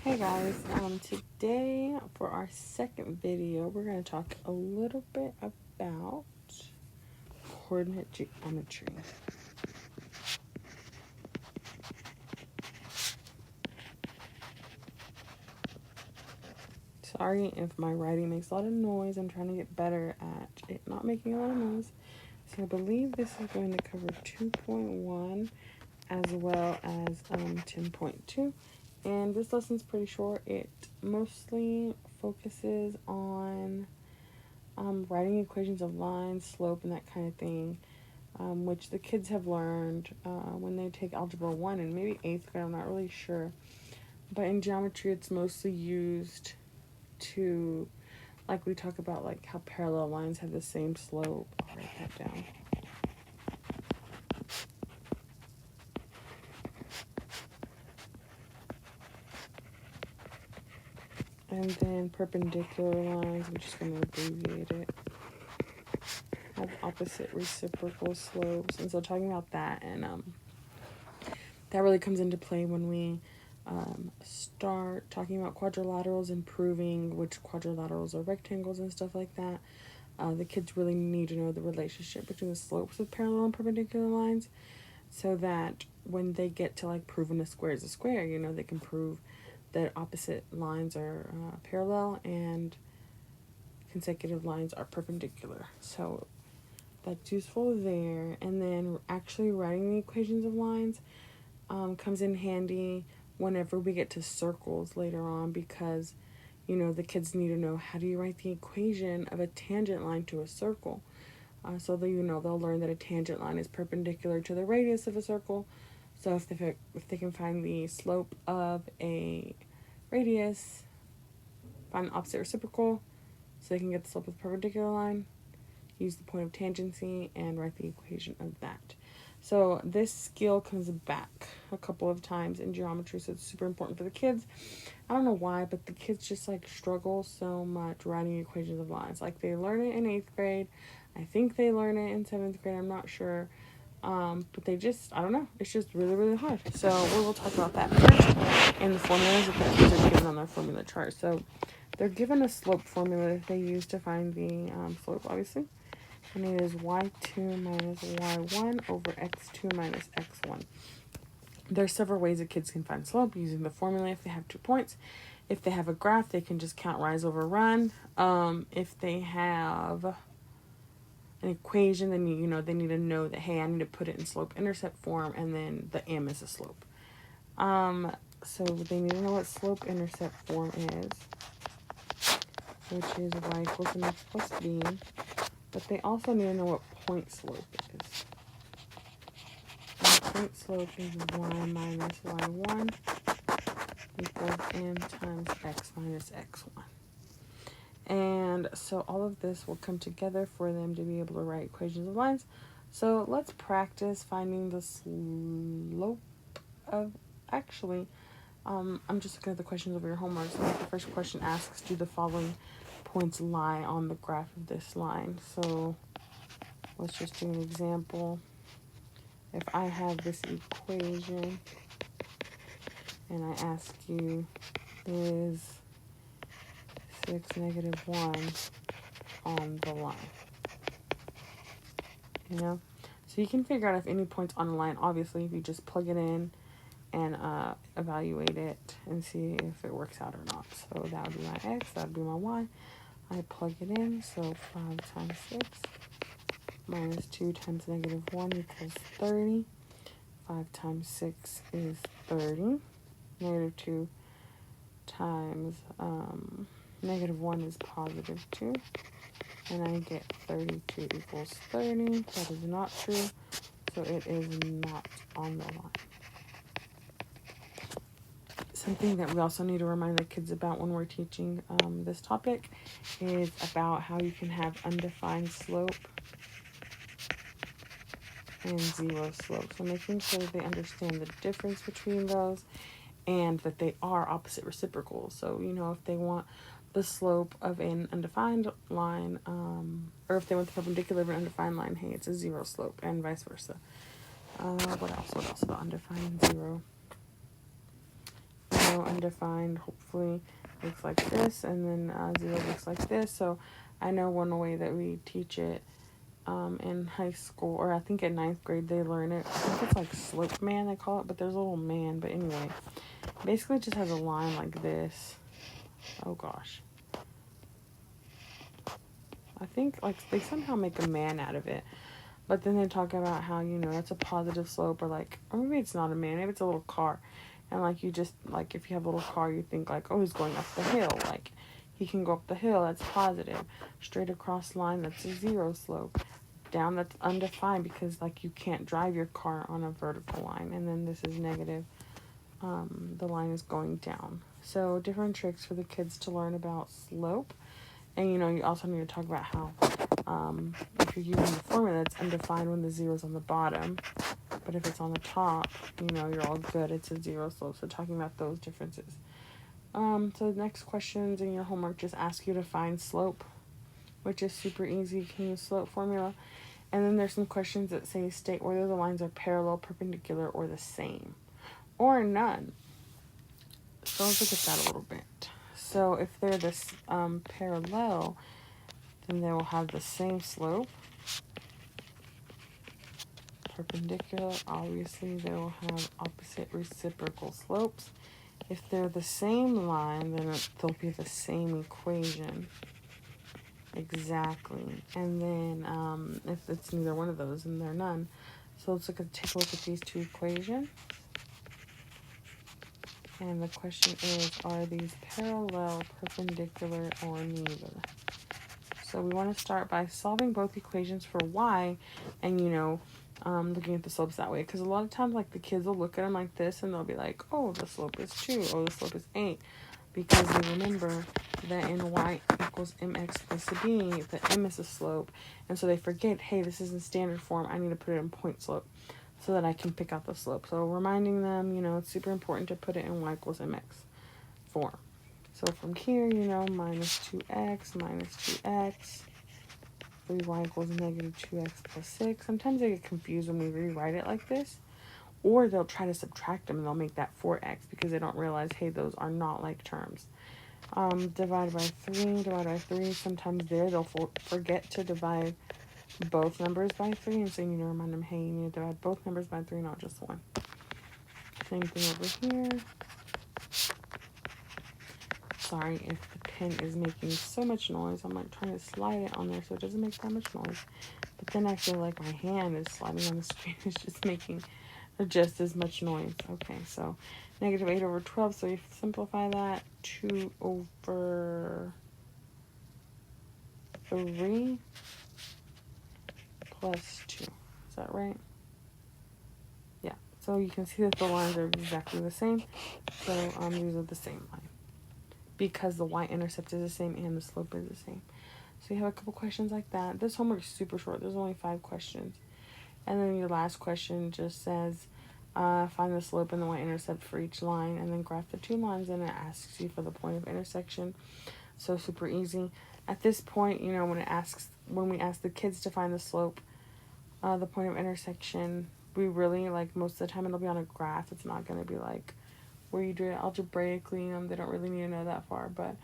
Hey guys, today for our second video, we're going to talk a little bit about coordinate geometry. Sorry if my writing makes a lot of noise. I'm trying to get better at it not making a lot of noise. So I believe this is going to cover 2.1 as well as 10.2. And this lesson's pretty short. It mostly focuses on writing equations of lines, slope, and that kind of thing, which the kids have learned when they take Algebra 1 and maybe 8th grade, I'm not really sure. But in geometry, it's mostly used to, like we talk about, like how parallel lines have the same slope. I'll write that down. And then perpendicular lines, I'm just going to abbreviate it, have opposite reciprocal slopes. And so talking about that, and that really comes into play when we start talking about quadrilaterals and proving which quadrilaterals are rectangles and stuff like that. The kids really need to know the relationship between the slopes of parallel and perpendicular lines, so that when they get to like proving a square is a square, they can prove that opposite lines are parallel and consecutive lines are perpendicular. So that's useful there. And then actually writing the equations of lines comes in handy whenever we get to circles later on, because the kids need to know, how do you write the equation of a tangent line to a circle? So that they'll learn that a tangent line is perpendicular to the radius of a circle. So if they can find the slope of a radius, find the opposite reciprocal, so they can get the slope of the perpendicular line, use the point of tangency, and write the equation of that. So this skill comes back a couple of times in geometry, so it's super important for the kids. I don't know why, but the kids just struggle so much writing equations of lines. Like, they learn it in 8th grade. I think they learn it in 7th grade. I'm not sure. But they just, I don't know. It's just really, really hard. So we'll talk about that first. And the formulas that the kids are given on their formula chart. So they're given a slope formula that they use to find the slope, obviously. And it is y2 minus y1 over x2 minus x1. There's several ways that kids can find slope using the formula. If they have 2 points, if they have a graph, they can just count rise over run. If they have an equation, then they need to know that, hey, I need to put it in slope-intercept form, and then the m is a slope. So they need to know what slope-intercept form is, which is y equals mx plus b. But they also need to know what point slope is. And point slope is y minus y1 equals m times x minus x1. And so all of this will come together for them to be able to write equations of lines. So let's practice finding the slope of, actually, I'm just looking at the questions over your homework. So the first question asks, do the following points lie on the graph of this line? So let's just do an example. If I have this equation and I ask you, is 6, negative 1 on the line? So you can figure out if any point's on the line, obviously, if you just plug it in and evaluate it and see if it works out or not. So that would be my x, that would be my y. I plug it in, so 5 times 6 minus 2 times negative 1 equals 30. 5 times 6 is 30. Negative 2 times negative 1 is positive 2. And I get 32 equals 30. That is not true, so it is not on the line. Something that we also need to remind the kids about when we're teaching this topic is about how you can have undefined slope and zero slope. So making sure that they understand the difference between those and that they are opposite reciprocals. So, if they want the slope of an undefined line, or if they want the perpendicular of an undefined line, hey, it's a zero slope, and vice versa. What else about undefined and zero? know, undefined hopefully looks like this, and then 0 looks like this. So I know one way that we teach it in high school, or I think in 9th grade they learn it. I think it's like slope man they call it, but there's a little man. But anyway, basically it just has a line like this. Oh gosh. I think like they somehow make a man out of it. But then they talk about how, you know, that's a positive slope, or like, or maybe it's not a man, maybe it's a little car. And like you just, like if you have a little car, you think like, oh, he's going up the hill. Like he can go up the hill, that's positive. Straight across line, that's a 0 slope. Down, that's undefined because like you can't drive your car on a vertical line. And then this is negative. The line is going down. So different tricks for the kids to learn about slope. And, you know, you also need to talk about how if you're using the formula, it's undefined when the 0 is on the bottom. But if it's on the top, you know, you're all good. It's a 0 slope. So talking about those differences. So the next questions in your homework just ask you to find slope, which is super easy. You can use slope formula. And then there's some questions that say state whether the lines are parallel, perpendicular, or the same. Or none. So let's look at that a little bit. So if they're this parallel, then they will have the same slope. Perpendicular, obviously, they will have opposite reciprocal slopes. If they're the same line, then they'll be the same equation. Exactly. And then if it's neither one of those, then they're none. So let's take a look at these two equations. And the question is, are these parallel, perpendicular, or neither? So we want to start by solving both equations for y, and, you know, looking at the slopes that way. Because a lot of times, like, the kids will look at them like this, and they'll be like, oh, the slope is 2, oh, the slope is 8. Because they remember that in y equals mx plus b, the m is a slope. And so they forget, hey, this is in standard form. I need to put it in point slope so that I can pick out the slope. So reminding them, you know, it's super important to put it in y equals mx form. So from here, you know, minus 2x minus 2x, 3y equals negative 2x plus 6. Sometimes they get confused when we rewrite it like this. Or they'll try to subtract them and they'll make that 4x because they don't realize, hey, those are not like terms. Divided by 3. Sometimes they'll forget to divide both numbers by 3. And so you need to remind them, hey, you need to divide both numbers by 3, not just one. Same thing over here. Sorry if the pen is making so much noise. I'm like trying to slide it on there so it doesn't make that much noise. But then I feel like my hand is sliding on the screen. It's just making just as much noise. Okay, so negative 8 over 12. So you simplify that. 2 over 3 plus 2. Is that right? Yeah. So you can see that the lines are exactly the same. So these are the same line, because the y-intercept is the same and the slope is the same. So you have a couple questions like that. This homework is super short. There's only 5 questions. And then your last question just says, find the slope and the y-intercept for each line, and then graph the 2 lines, and it asks you for the point of intersection. So super easy. At this point, you know, when we ask the kids to find the slope, the point of intersection, we really, like, most of the time it'll be on a graph. It's not going to be like where you do it algebraically. They don't really need to know that far, but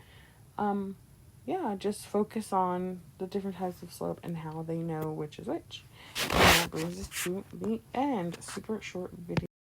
yeah, just focus on the different types of slope and how they know which is which. And that brings us to the end. Super short video.